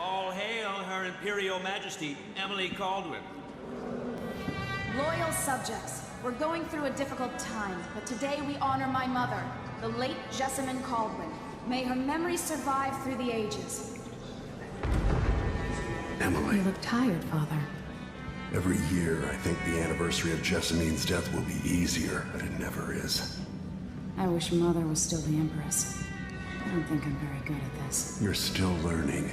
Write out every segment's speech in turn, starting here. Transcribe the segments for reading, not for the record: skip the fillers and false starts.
All hail Her Imperial Majesty, Emily Caldwin. Loyal subjects, we're going through a difficult time, but today we honor my mother, the late Jessamine Caldwin. May her memory survive through the ages. Emily. You look tired, Father. Every year, I think the anniversary of Jessamine's death will be easier, but it never is. I wish Mother was still the Empress. I don't think I'm very good at this. You're still learning.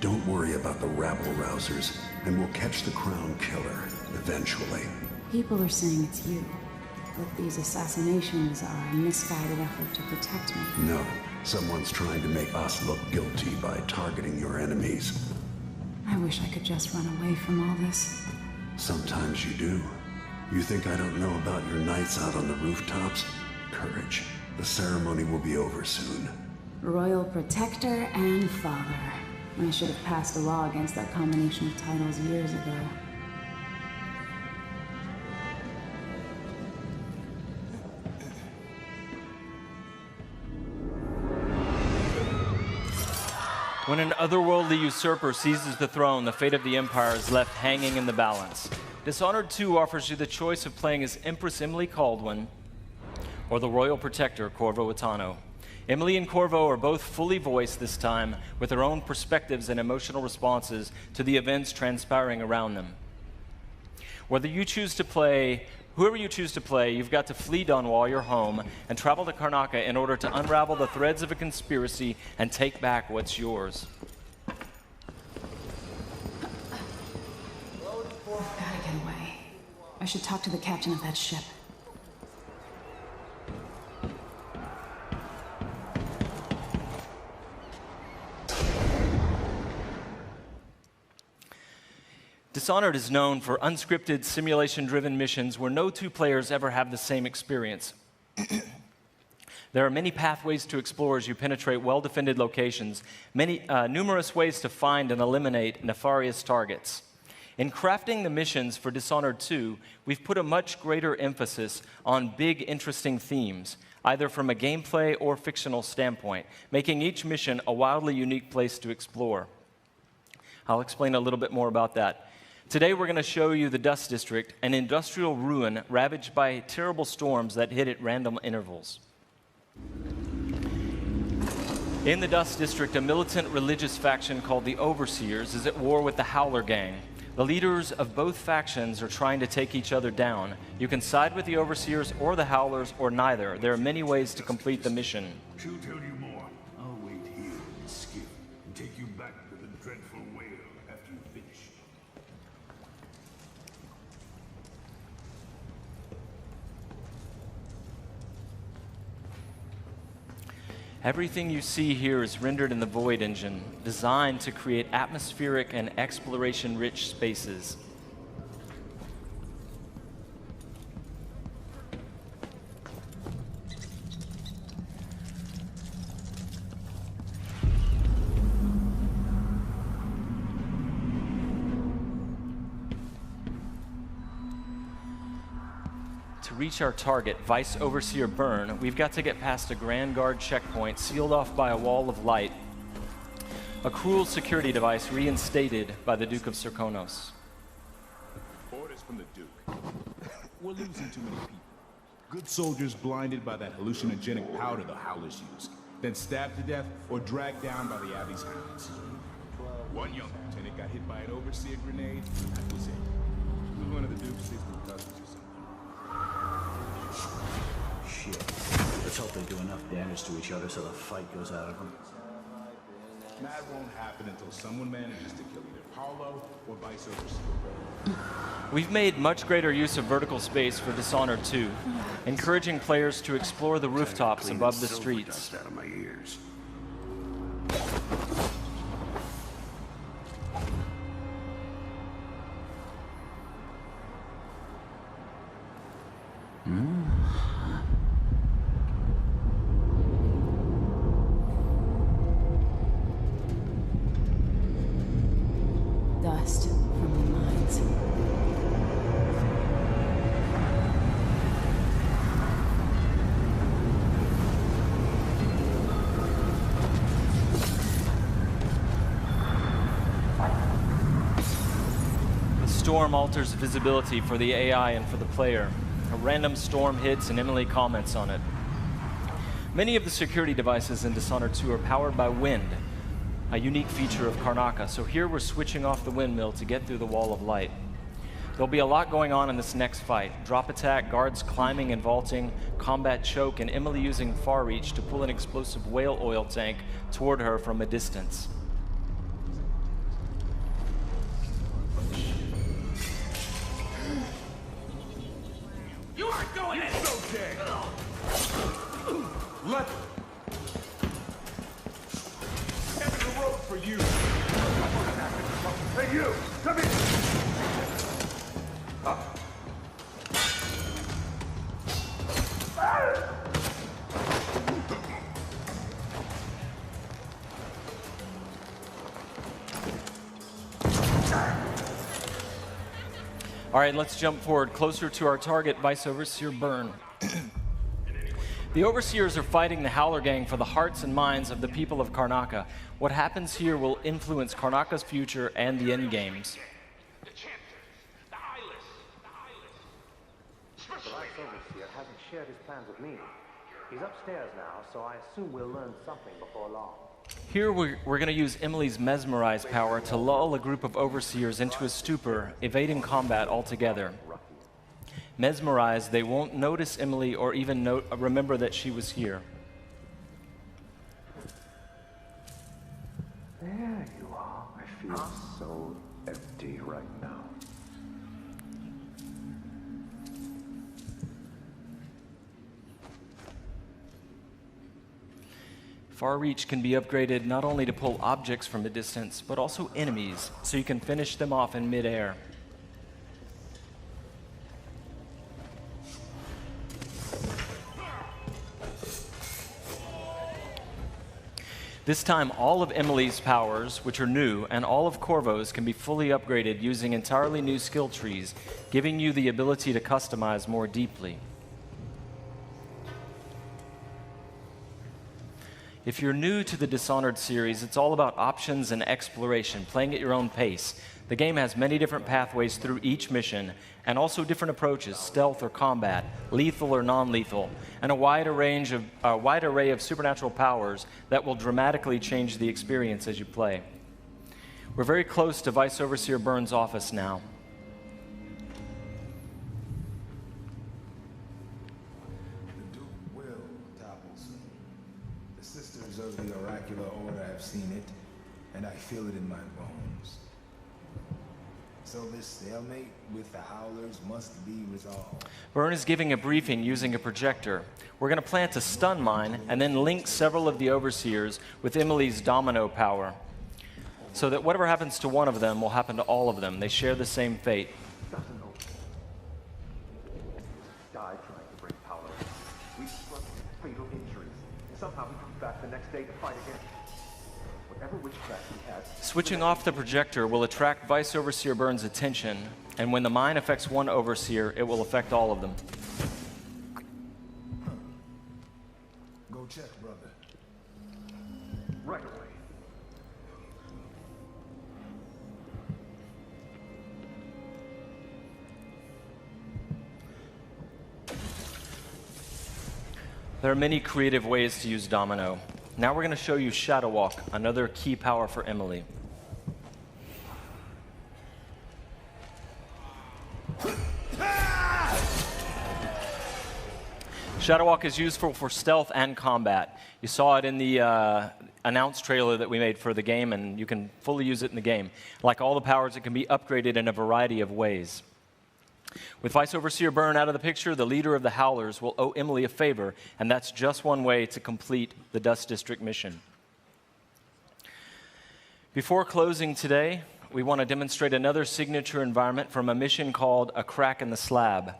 Don't worry about the rabble-rousers, and we'll catch the Crown Killer, eventually. People are saying it's you, but these assassinations are a misguided effort to protect me. No, someone's trying to make us look guilty by targeting your enemies. I wish I could just run away from all this. Sometimes you do. You think I don't know about your nights out on the rooftops? Courage. The ceremony will be over soon. Royal Protector and Father. I should have passed a law against that combination of titles years ago. When an otherworldly usurper seizes the throne, the fate of the Empire is left hanging in the balance. Dishonored 2 offers you the choice of playing as Empress Emily Caldwin or the Royal Protector, Corvo Attano. Emily and Corvo are both fully voiced this time, with their own perspectives and emotional responses to the events transpiring around them. Whoever you choose to play, you've got to flee Dunwall, your home, and travel to Karnaca in order to unravel the threads of a conspiracy and take back what's yours. I've gotta get away. I should talk to the captain of that ship. Dishonored is known for unscripted, simulation-driven missions where no two players ever have the same experience. There are many pathways to explore as you penetrate well-defended locations, numerous ways to find and eliminate nefarious targets. In crafting the missions for Dishonored 2, we've put a much greater emphasis on big, interesting themes, either from a gameplay or fictional standpoint, making each mission a wildly unique place to explore. I'll explain a little bit more about that. Today we're going to show you the Dust District, an industrial ruin ravaged by terrible storms that hit at random intervals. In the Dust District, a militant religious faction called the Overseers is at war with the Howler Gang. The leaders of both factions are trying to take each other down. You can side with the Overseers or the Howlers or neither. There are many ways to complete the mission. She'll tell you more. I'll wait here in the skiff and take you back to the dreadful whale after you finish. Everything you see here is rendered in the Void engine, designed to create atmospheric and exploration-rich spaces. To reach our target, Vice Overseer Byrne, we've got to get past a Grand Guard checkpoint sealed off by a wall of light, a cruel security device reinstated by the Duke of Serkonos. Orders from the Duke. We're losing too many people. Good soldiers blinded by that hallucinogenic powder the Howlers use, then stabbed to death or dragged down by the Abbey's hounds. One young lieutenant got hit by an Overseer grenade. That was it. He was one of the Duke's sister cousins or something. Shit. Let's hope they do enough damage to each other so the fight goes out of them. That won't happen until someone manages to kill either Paulo or Vice Overseer. We've made much greater use of vertical space for Dishonored 2, encouraging players to explore the rooftops above the streets. Dust out of my ears. Dust from the mines. storm alters visibility for the AI and for the player. A random storm hits and Emily comments on it. Many of the security devices in Dishonored 2 are powered by wind, a unique feature of Karnaca. So here we're switching off the windmill to get through the wall of light. There'll be a lot going on in this next fight. Drop attack, guards climbing and vaulting, combat choke, and Emily using far reach to pull an explosive whale oil tank toward her from a distance. You aren't going in! So dead! Let Heaven the road for you! Hey you! Come here! All right, let's jump forward closer to our target, Vice Overseer Byrne. The Overseers are fighting the Howler Gang for the hearts and minds of the people of Karnaca. What happens here will influence Karnaca's future and the endgames. The Vice Overseer hasn't shared his plans with me. He's upstairs now, so I assume we'll learn something before long. Here we're going to use Emily's Mesmerize power to lull a group of Overseers into a stupor, evading combat altogether. Mesmerized, they won't notice Emily or even remember that she was here. There you are. I feel so empty right now. Far Reach can be upgraded not only to pull objects from a distance, but also enemies, so you can finish them off in midair. This time, all of Emily's powers, which are new, and all of Corvo's can be fully upgraded using entirely new skill trees, giving you the ability to customize more deeply. If you're new to the Dishonored series, it's all about options and exploration, playing at your own pace. The game has many different pathways through each mission, and also different approaches, stealth or combat, lethal or non-lethal, and a wide array of supernatural powers that will dramatically change the experience as you play. We're very close to Vice Overseer Byrne's office now. The Duke will topple soon. The Sisters of the Oracular Order have seen it, and I feel it in my bones. So this stalemate with the Howlers must be resolved. Byrne is giving a briefing using a projector. We're going to plant a stun mine and then link several of the Overseers with Emily's domino power, so that whatever happens to one of them will happen to all of them. They share the same fate. Doesn't know. Died trying to bring power. We suffered fatal injuries. Somehow we come back the next day to fight again. Whatever witchcraft we had. Switching off the projector will attract Vice Overseer Byrne's attention, and when the mine affects one Overseer, it will affect all of them. Go check, brother. Right away. There are many creative ways to use Domino. Now we're going to show you Shadow Walk, another key power for Emily. Shadow Walk is useful for stealth and combat. You saw it in the announced trailer that we made for the game, and you can fully use it in the game. Like all the powers, it can be upgraded in a variety of ways. With Vice Overseer Byrne out of the picture, the leader of the Howlers will owe Emily a favor, and that's just one way to complete the Dust District mission. Before closing today, we want to demonstrate another signature environment from a mission called A Crack in the Slab.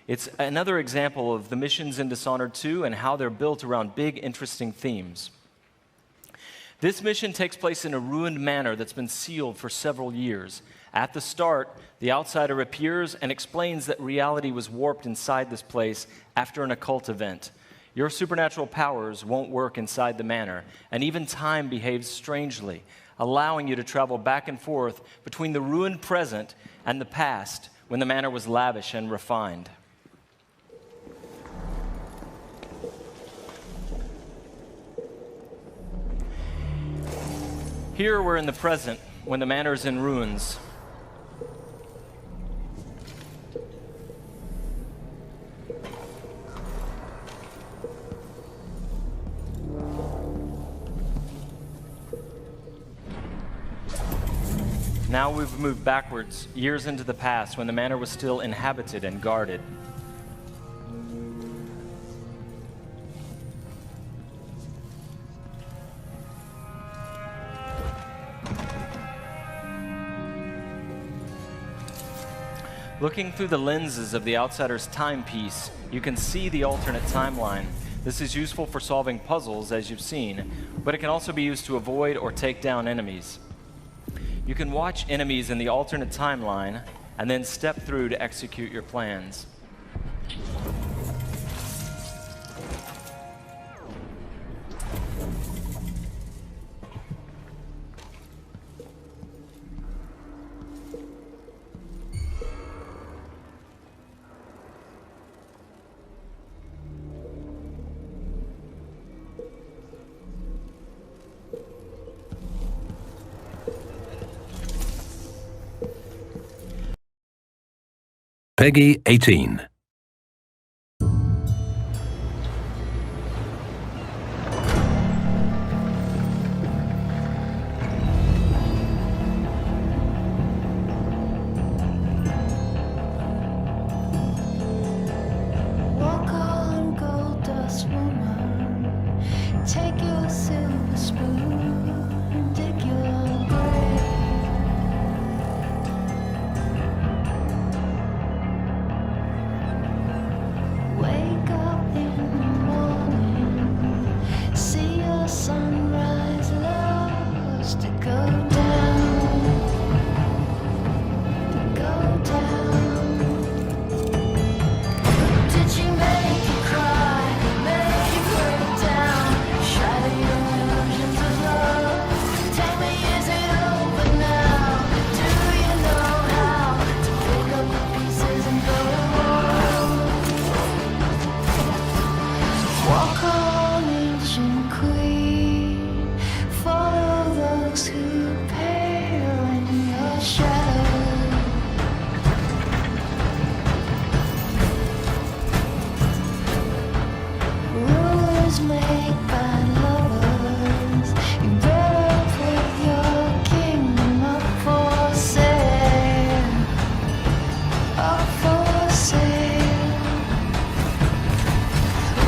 It's another example of the missions in Dishonored 2 and how they're built around big, interesting themes. This mission takes place in a ruined manor that's been sealed for several years. At the start, the outsider appears and explains that reality was warped inside this place after an occult event. Your supernatural powers won't work inside the manor, and even time behaves strangely. allowing you to travel back and forth between the ruined present and the past when the manor was lavish and refined. Here we're in the present when the manor is in ruins. Now we've moved backwards, years into the past, when the manor was still inhabited and guarded. Looking through the lenses of the outsider's timepiece, you can see the alternate timeline. This is useful for solving puzzles, as you've seen, but it can also be used to avoid or take down enemies. You can watch enemies in the alternate timeline and then step through to execute your plans. Peggy 18. Walk on, gold dust woman. Take your silver spoon, dig your grave. Wake up in the morning, see your sunrise lost to go down, go down. Did she make you cry, make you break down, shatter your illusions of love? Tell me, is it over now? Do you know how to pick up the pieces and go on? Walk on, ancient queen, follow those who pale in your shadow. Rulers made by lovers, you better put your kingdom up for sale, up for sale.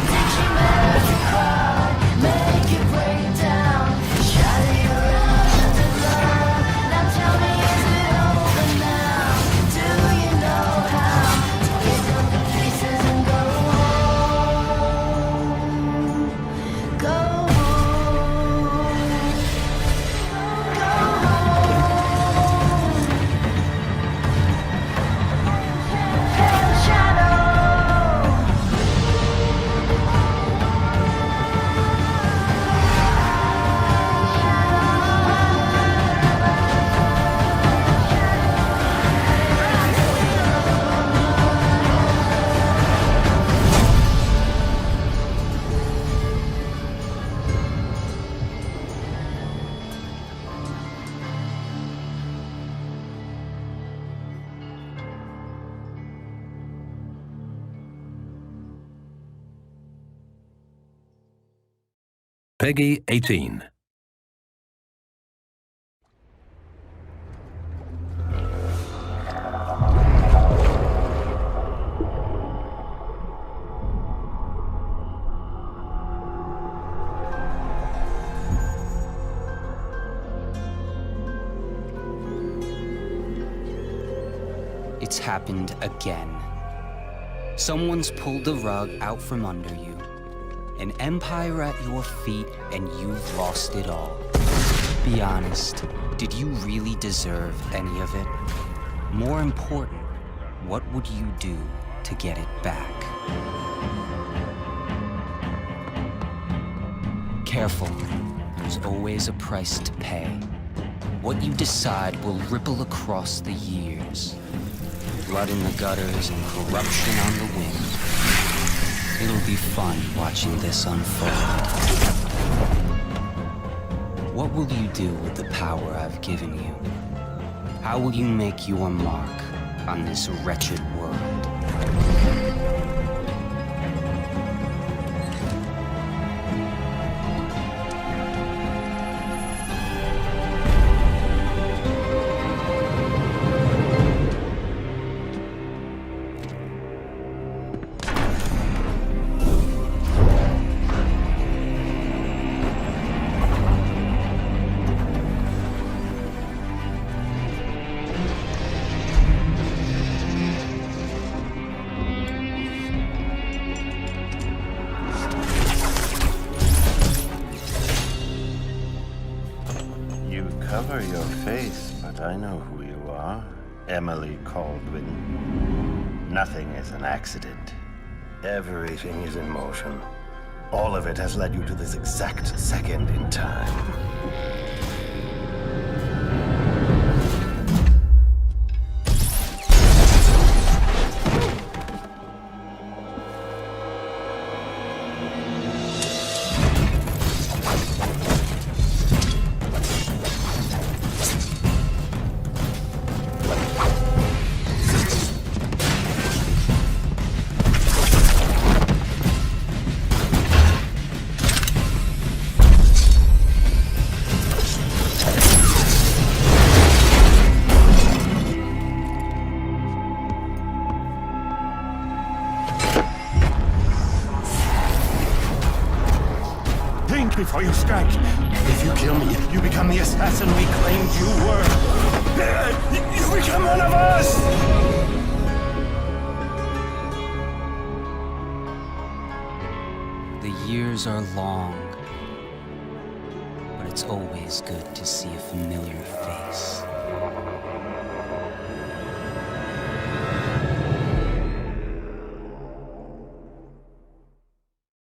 Did she make you cry, make you break down, shatter your illusions of love? Now tell me, is it over now? Do you know how to pick up the pieces and go home? Go home. Go home. Pale shadow. Peggy 18. It's happened again. Someone's pulled the rug out from under you. An empire at your feet, and you've lost it all. Be honest, did you really deserve any of it? More important, what would you do to get it back? Careful, there's always a price to pay. What you decide will ripple across the years. Blood in the gutters and corruption on the wind. It'll be fun watching this unfold. What will you do with the power I've given you? How will you make your mark on this wretched world? Cover your face, but I know who you are. Emily Caldwin. Nothing is an accident. Everything is in motion. All of it has led you to this exact second in time. Before you strike. If you kill me, you become the assassin we claimed you were. You become one of us! The years are long, but it's always good to see a familiar face.